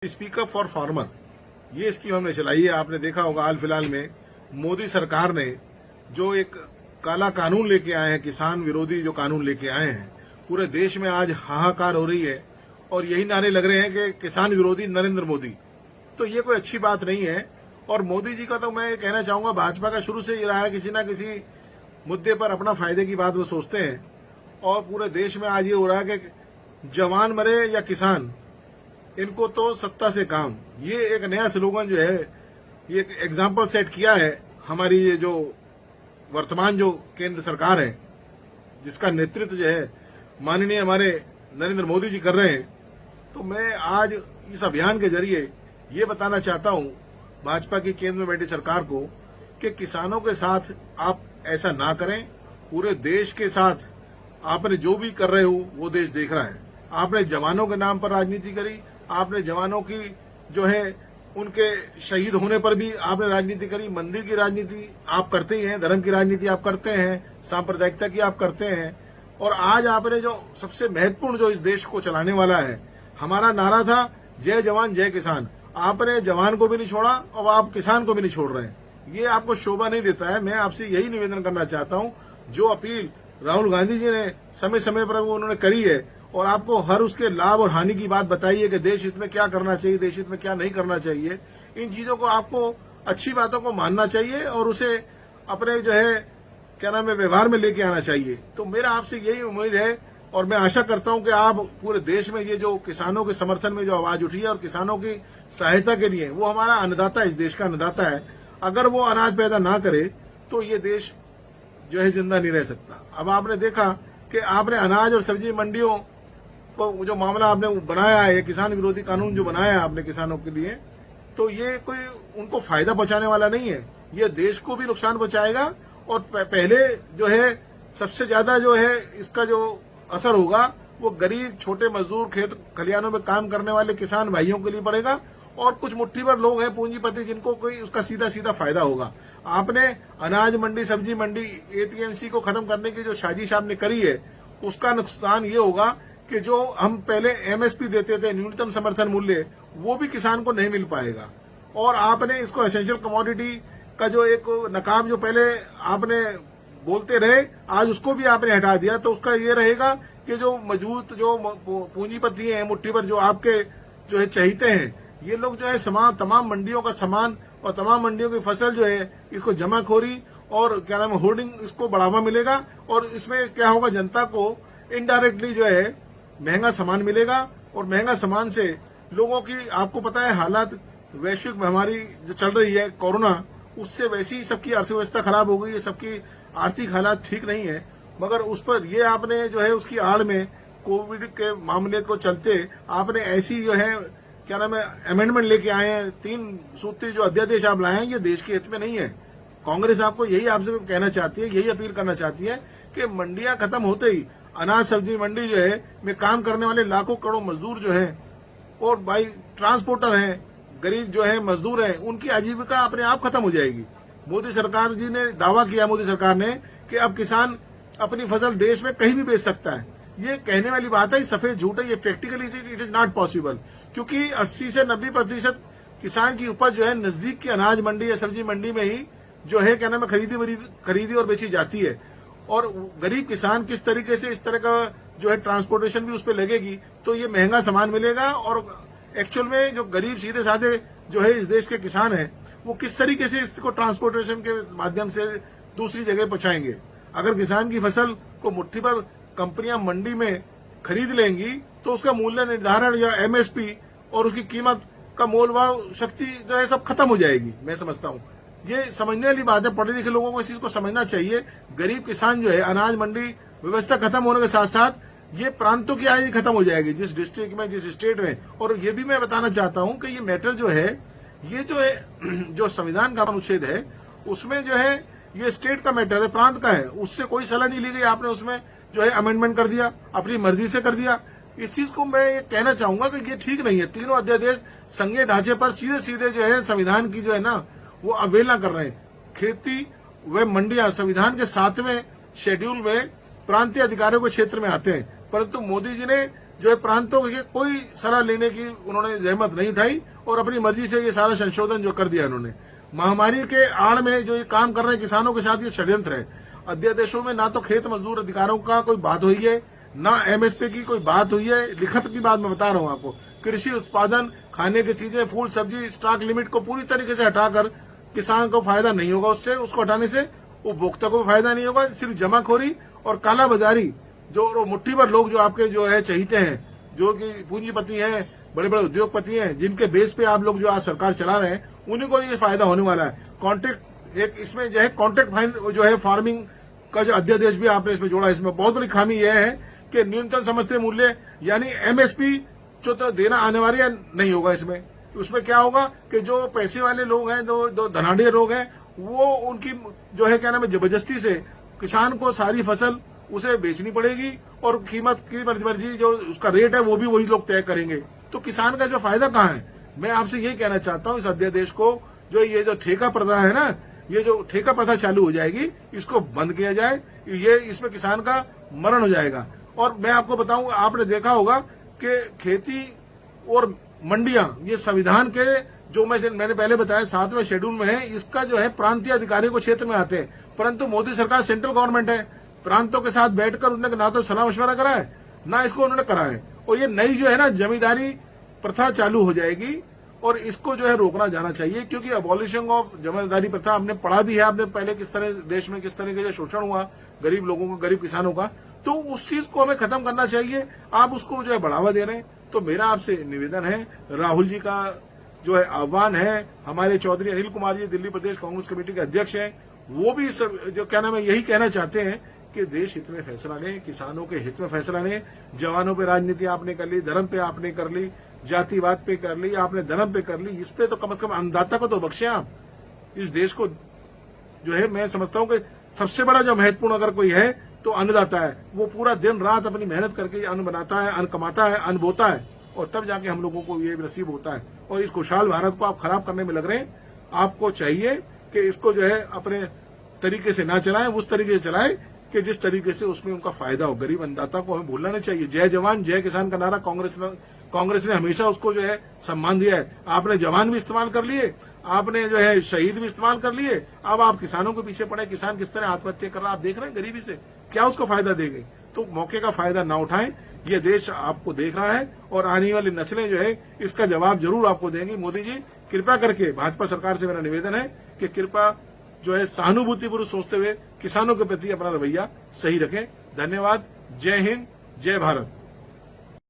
Speaker for farmer, ये scheme हमने चलाई है। आपने देखा होगा हाल फिलहाल में मोदी सरकार ने जो एक काला कानून लेके आए हैं, किसान विरोधी जो कानून लेके आए हैं, पूरे देश में आज हाहाकार हो रही है और यही नारे लग रहे हैं कि किसान विरोधी नरेंद्र मोदी। तो ये कोई अच्छी बात नहीं है। और मोदी जी का तो मैं ये कहना चाहूंगा, भाजपा का शुरू से ये रहा है, किसी ना किसी मुद्दे पर अपना फायदे की बात वो सोचते हैं। और पूरे देश में आज ये हो रहा है कि जवान मरे या किसान, इनको तो सत्ता से काम। ये एक नया स्लोगन जो है, ये एक एग्जाम्पल सेट किया है हमारी ये जो वर्तमान जो केंद्र सरकार है, जिसका नेतृत्व जो है माननीय हमारे नरेंद्र मोदी जी कर रहे हैं। तो मैं आज इस अभियान के जरिए ये बताना चाहता हूं भाजपा की केंद्र में बैठी सरकार को कि किसानों के साथ आप ऐसा ना करें। पूरे देश के साथ आपने जो भी कर रहे हो वो देश देख रहा है। आपने जवानों के नाम पर राजनीति करी, आपने जवानों की जो है उनके शहीद होने पर भी आपने राजनीति करी। मंदिर की राजनीति आप करते ही हैं, धर्म की राजनीति आप करते हैं, सांप्रदायिकता की आप करते हैं। और आज आपने जो सबसे महत्वपूर्ण जो इस देश को चलाने वाला है, हमारा नारा था जय जवान जय किसान। आपने जवान को भी नहीं छोड़ा और आप किसान को भी नहीं छोड़ रहे हैं। ये आपको शोभा नहीं देता है। मैं आपसे यही निवेदन करना चाहता हूं, जो अपील राहुल गांधी जी ने समय समय पर उन्होंने करी है और आपको हर उसके लाभ और हानि की बात बताई है कि देश हित में क्या करना चाहिए, देश हित में क्या नहीं करना चाहिए, इन चीजों को आपको अच्छी बातों को मानना चाहिए और उसे अपने जो है क्या नाम है व्यवहार में लेके आना चाहिए। तो मेरा आपसे यही उम्मीद है और मैं आशा करता हूं कि आप पूरे देश में ये जो किसानों के समर्थन में जो आवाज उठी है और किसानों की सहायता के लिए, वो हमारा अन्नदाता, इस देश का अन्नदाता है। अगर वो अनाज पैदा ना करे तो ये देश जो है जिंदा नहीं रह सकता। अब आपने देखा कि आपने अनाज और सब्जी मंडियों को जो मामला आपने बनाया है, किसान विरोधी कानून जो बनाया है आपने किसानों के लिए, तो ये कोई उनको फायदा पहुंचाने वाला नहीं है। ये देश को भी नुकसान पहुंचाएगा और पहले जो है सबसे ज्यादा जो है इसका जो असर होगा वो गरीब छोटे मजदूर खेत खलिहानों में काम करने वाले किसान भाइयों के लिए पड़ेगा और कुछ मुट्ठी भर लोग हैं पूंजीपति जिनको कोई उसका सीधा सीधा फायदा होगा। आपने अनाज मंडी, सब्जी मंडी, एपीएमसी को खत्म करने की जो साजिश आपने करी है, उसका नुकसान ये होगा कि जो हम पहले एमएसपी देते थे, न्यूनतम समर्थन मूल्य, वो भी किसान को नहीं मिल पाएगा। और आपने इसको एसेंशियल कमोडिटी का जो एक नकाब जो पहले आपने बोलते रहे, आज उसको भी आपने हटा दिया। तो उसका ये रहेगा कि जो मजबूत जो पूंजीपति हैं, मुट्ठी भर जो आपके जो है चहीते हैं, ये लोग जो है तमाम मंडियों का सामान और तमाम मंडियों की फसल जो है इसको जमाखोरी और क्या नाम है होर्डिंग, इसको बढ़ावा मिलेगा। और इसमें क्या होगा, जनता को इनडायरेक्टली जो है महंगा सामान मिलेगा और महंगा सामान से लोगों की, आपको पता है हालात, वैश्विक महामारी जो चल रही है कोरोना, उससे वैसी ही सबकी अर्थव्यवस्था खराब हो गई है, सबकी आर्थिक हालात ठीक नहीं है। मगर उस पर ये आपने जो है उसकी आड़ में कोविड के मामले को चलते आपने ऐसी जो है क्या नाम है अमेंडमेंट लेके आए हैं, 3 सूत्री जो अध्यादेश आप लाए हैं, ये देश के हित में नहीं है। कांग्रेस आपको यही आपसे कहना चाहती है, यही अपील करना चाहती है कि मंडियां खत्म होते ही अनाज सब्जी मंडी जो है में काम करने वाले लाखों करोड़ मजदूर जो हैं और भाई ट्रांसपोर्टर हैं, गरीब जो है मजदूर हैं, उनकी आजीविका अपने आप खत्म हो जाएगी। मोदी सरकार जी ने दावा किया, मोदी सरकार ने, कि अब किसान अपनी फसल देश में कहीं भी बेच सकता है। ये कहने वाली बात है, सफेद झूठ है। ये practically it is not possible, क्योंकि 80 से 90% किसान की उपज जो है नजदीक की अनाज मंडी या सब्जी मंडी में ही जो है क्या नाम है खरीदी और बेची जाती है। और गरीब किसान किस तरीके से इस तरह का जो है ट्रांसपोर्टेशन भी उस पर लगेगी तो ये महंगा सामान मिलेगा। और एक्चुअल में जो गरीब सीधे साधे जो है इस देश के किसान हैं, वो किस तरीके से इसको ट्रांसपोर्टेशन के माध्यम से दूसरी जगह पहुंचाएंगे। अगर किसान की फसल को मुट्ठी भर कंपनियां मंडी में खरीद लेंगी तो उसका मूल्य निर्धारण या एमएसपी और उसकी कीमत का मोल भाव शक्ति जो है सब खत्म हो जाएगी। मैं समझता हूँ ये समझने वाली बात है, पढ़े लिखे लोगों को इस चीज को समझना चाहिए। गरीब किसान जो है, अनाज मंडी व्यवस्था खत्म होने के साथ साथ ये प्रांतों की आय खत्म हो जाएगी, जिस डिस्ट्रिक्ट में, जिस स्टेट में। और ये भी मैं बताना चाहता हूँ कि ये मैटर जो है, ये जो है जो संविधान का अनुच्छेद है, उसमें जो है ये स्टेट का मैटर है, प्रांत का है, उससे कोई सलाह नहीं ली गई। आपने उसमें जो है अमेंडमेंट कर दिया, अपनी मर्जी से कर दिया। इस चीज को मैं ये कहना चाहूंगा कि ये ठीक नहीं है। तीनों अध्यादेश संघीय ढांचे पर सीधे सीधे जो है संविधान की जो है ना वो अवहेलना कर रहे हैं। खेती व मंडियां संविधान के 7वें शेड्यूल में प्रांतीय अधिकारियों के क्षेत्र में आते हैं, परंतु मोदी जी ने जो है प्रांतों की कोई सलाह लेने की उन्होंने जहमत नहीं उठाई और अपनी मर्जी से ये सारा संशोधन जो कर दिया उन्होंने। महामारी के आड़ में जो ये काम कर रहे हैं किसानों के साथ, ये षड्यंत्र है। अध्यादेशों में ना तो खेत मजदूर अधिकारों का कोई बात हुई है, ना एमएसपी की कोई बात हुई है। लिखत की बात मैं बता रहा हूँ आपको। कृषि उत्पादन, खाने की चीजें, फूल सब्जी, स्टॉक लिमिट को पूरी तरीके से हटाकर किसान को फायदा नहीं होगा। उससे, उसको हटाने से उपभोक्ता को फायदा नहीं होगा। सिर्फ जमाखोरी और कालाबाजारी, जो मुट्ठी भर लोग जो आपके जो है चहीते हैं, जो कि पूंजीपति हैं, बड़े बड़े उद्योगपति हैं, जिनके बेस पे आप लोग जो आज सरकार चला रहे हैं, उन्हीं को ये फायदा होने वाला है। कॉन्ट्रैक्ट, एक इसमें जो है कॉन्ट्रैक्ट फाइन जो है फार्मिंग का जो अध्यादेश भी आपने इसमें जोड़ा, इसमें बहुत बड़ी खामी यह है कि न्यूनतम समर्थन मूल्य यानी एमएसपी जो तो देना अनिवार्य नहीं होगा इसमें। उसमें क्या होगा कि जो पैसे वाले लोग हैं, जो धनाढ़ लोग हैं, वो उनकी जो है क्या नाम है जबरदस्ती से किसान को सारी फसल उसे बेचनी पड़ेगी और कीमत की मर्जी जो उसका रेट है वो भी वही लोग तय करेंगे। तो किसान का जो फायदा कहाँ है? मैं आपसे यही कहना चाहता हूँ, इस अध्यादेश को जो ये जो ठेका प्रथा है ना, ये जो ठेका प्रथा चालू हो जाएगी, इसको बंद किया जाए। ये इसमें किसान का मरण हो जाएगा। और मैं आपको बताऊं, आपने देखा होगा कि खेती और मंडियां ये संविधान के जो मैंने पहले बताया 7वें शेड्यूल में है, इसका जो है प्रांतीय अधिकारियों को क्षेत्र में आते हैं। परंतु मोदी सरकार सेंट्रल गवर्नमेंट है, प्रांतों के साथ बैठकर उन्होंने ना तो सलाह मशवरा करा है, ना इसको उन्होंने करा है। और ये नई जो है ना जमींदारी प्रथा चालू हो जाएगी और इसको जो है रोकना जाना चाहिए, क्योंकि अबॉलिशिंग ऑफ जमींदारी प्रथा आपने पढ़ा भी है, आपने पहले किस तरह देश में किस तरह का शोषण हुआ गरीब लोगों को, गरीब किसानों का। तो उस चीज को हमें खत्म करना चाहिए। आप उसको जो है बढ़ावा दे रहे हैं। तो मेरा आपसे निवेदन है, राहुल जी का जो है आह्वान है, हमारे चौधरी अनिल कुमार जी दिल्ली प्रदेश कांग्रेस कमेटी के अध्यक्ष हैं, वो भी सब जो क्या नाम है यही कहना चाहते हैं कि देश हित में फैसला लें, किसानों के हित में फैसला लें। जवानों पे राजनीति आपने कर ली, धर्म पे आपने कर ली, जातिवाद पे कर ली, आपने धर्म पे कर ली, इस पे तो कम से कम अन्नदाता को तो बख्शे आप। इस देश को जो है मैं समझता हूँ कि सबसे बड़ा जो महत्वपूर्ण अगर कोई है तो अन्नदाता है। वो पूरा दिन रात अपनी मेहनत करके अन्न बनाता है, अन्न कमाता है, अन्न बोता है, और तब जाके हम लोगों को ये नसीब होता है। और इस खुशहाल भारत को आप खराब करने में लग रहे हैं। आपको चाहिए कि इसको जो है अपने तरीके से ना चलाएं, उस तरीके से चलाएं कि जिस तरीके से उसमें उनका फायदा हो। गरीब अन्नदाता को हमें भूलना नहीं चाहिए। जय जवान जय किसान का नारा कांग्रेस ने हमेशा उसको जो है सम्मान दिया है। आपने जवान भी इस्तेमाल कर लिए, आपने जो है शहीद भी इस्तेमाल कर लिए, अब आप किसानों के पीछे पड़े। किसान किस तरह आत्महत्या कर रहा है आप देख रहे हैं गरीबी से, क्या उसको फायदा देंगे? तो मौके का फायदा ना उठाएं। ये देश आपको देख रहा है और आने वाली नस्लें जो है इसका जवाब जरूर आपको देंगी। मोदी जी कृपा करके, भाजपा सरकार से मेरा निवेदन है कि कृपा जो है सहानुभूतिपूर्वक सोचते हुए किसानों के प्रति अपना रवैया सही रखें। धन्यवाद। जय हिंद, जय भारत।